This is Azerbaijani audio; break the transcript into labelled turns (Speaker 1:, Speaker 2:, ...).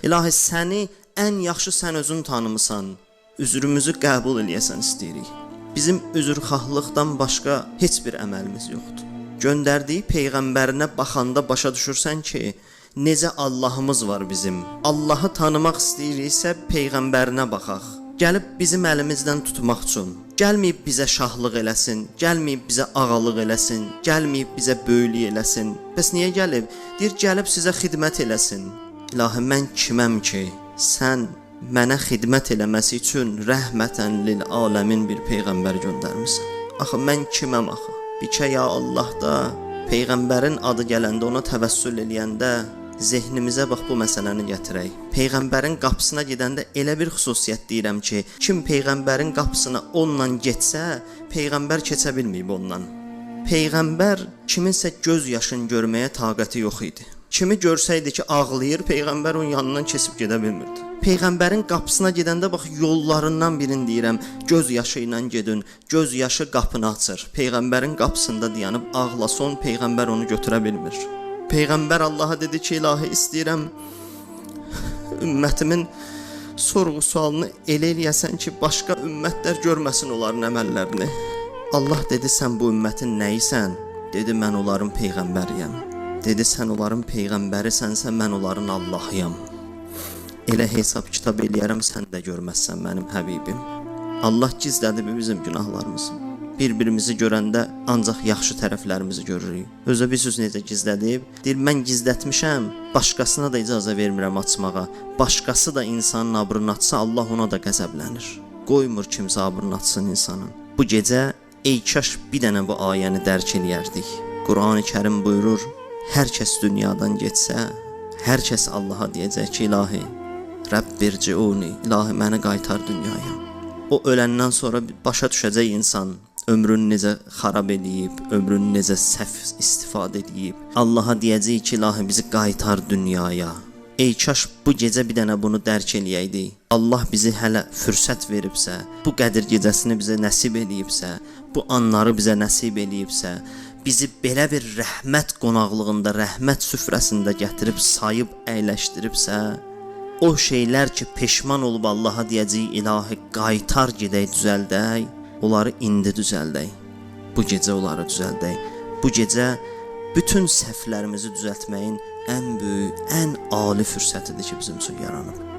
Speaker 1: İlahi, səni ən yaxşı sən özün tanımısan. Üzrümüzü qəbul eləyəsən istəyirik. Bizim üzrxahlıqdan başqa heç bir əməlimiz yoxdur. Göndərdiyi peyğəmbərinə baxanda başa düşürsən ki, necə Allahımız var bizim. Allahı tanımaq istəyiriksə peyğəmbərinə baxaq. Gəlib bizim əlimizdən tutmaq üçün. Gəlməyib bizə şahlıq eləsin, gəlməyib bizə ağalıq eləsin, gəlməyib bizə böyüklük eləsin. Bəs niyə gəlib? Deyir, gəlib sizə xidmət eləsin. İlahi, mən kiməm ki, sən mənə xidmət eləməsi üçün rəhmətən lil aləmin bir peyğəmbər göndərmisən. Axı, mən kiməm axı? Bikə ya Allah da peyğəmbərin adı gələndə, ona təvəssül eləyəndə zehnimizə bax bu məsələni gətirək. Peyğəmbərin qapısına gedəndə elə bir xüsusiyyət deyirəm ki, kim peyğəmbərin qapısına onunla getsə, peyğəmbər keçə bilməyib ondan. Peyğəmbər kiminsə göz yaşını görməyə taqəti yox idi. Kimi görsəydi ki, ağlayır, peyğəmbər onun yanından keçib gedə bilmirdi. Peyğəmbərin qapısına gedəndə bax yollarından birini deyirəm, göz yaşı ilə gedin, göz yaşı qapını açır. Peyğəmbərin qapısında dayanıb ağlason, peyğəmbər onu götürə bilmir. Peyğəmbər Allaha dedi ki, ilahi istəyirəm ümmətimin sorğu-sualını elə eləyəsən ki, başqa ümmətlər görməsin onların əməllərini. Allah dedi, sən bu ümmətin nəyisən? Dedi, mən onların peyğəmbəriyəm. Dedi, sən onların peyğəmbərisənsə, mən onların Allahıyam. Elə hesab kitab eləyərəm, sən də görməzsən mənim həbibim. Allah gizlədi bizim günahlarımızı. Bir-birimizi görəndə ancaq yaxşı tərəflərimizi görürük. Özə bir söz necə gizlədib? Deyir, mən gizlətmişəm, başqasına da icazə vermirəm açmağa. Başqası da insanın abrını açsa, Allah ona da qəzəblənir. Qoymur kimsə abrını açsın insanın. Bu gecə, ey kaş bir dənə bu ayəni dərk eləyərdik. Qur'an-ı Kərim buyurur, hər kəs dünyadan getsə, hər kəs Allaha deyəcək ki, ilahi, Rəbbirciuni, ilahi məni qaytar dünyaya. O öləndən sonra başa düşəcək insan, ömrünü necə xarab edib, ömrünü necə səhv istifadə edib. Allaha deyəcək ki, ilahi bizi qaytar dünyaya. Ey kaş bu gecə bir dənə bunu dərk eləyəydik. Allah bizi hələ fürsət veribsə, bu qədir gecəsini bizə nəsib edibsə, bu anları bizə nəsib edibsə, bizi belə bir rəhmət qonaqlığında, rəhmət süfrəsində gətirib, sayıb, əyləşdiribsə, o şeylər ki, peşman olub Allaha deyəcək, ilahi qaytar gedək, düzəldək, onları indi düzəldək. Bu gecə onları düzəldək. Bu gecə bütün səhvlərimizi düzəltməyin ən böyük, ən ali fürsətidir ki, bizim üçün yaranıb.